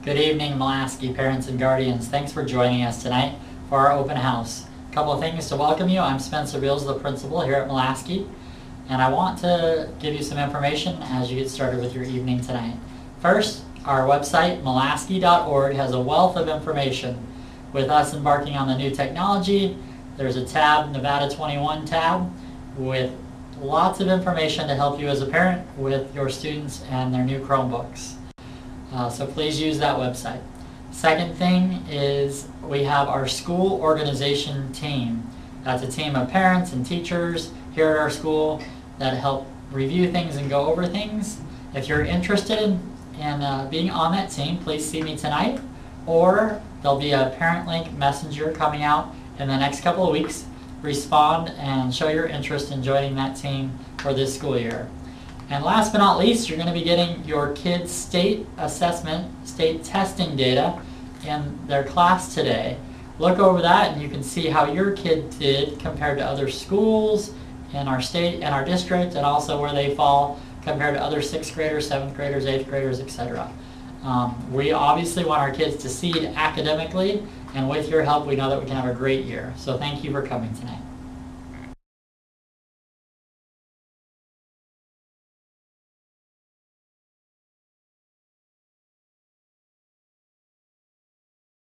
Good evening, Mulaski parents and guardians. Thanks for joining us tonight for our open house. A couple of things to welcome you. I'm Spencer Beals, the principal here at Mulaski, and I want to give you some information as you get started with your evening tonight. First, our website, mulaski.org, has a wealth of information. With us embarking on the new technology, there's a tab, Nevada 21 tab, with lots of information to help you as a parent with your students and their new Chromebooks. So please use that website. Second thing is we have our school organization team. That's a team of parents and teachers here at our school that help review things and go over things. If you're interested in being on that team, please see me tonight, or there'll be a parent link messenger coming out in the next couple of weeks. Respond and show your interest in joining that team for this school year. And last but not least, you're going to be getting your kids' state assessment, state testing data in their class today. Look over that and you can see how your kid did compared to other schools in our state and our district, and also where they fall compared to other 6th graders, 7th graders, 8th graders, etc. We obviously want our kids to succeed academically, and with your help we know that we can have a great year. So thank you for coming tonight.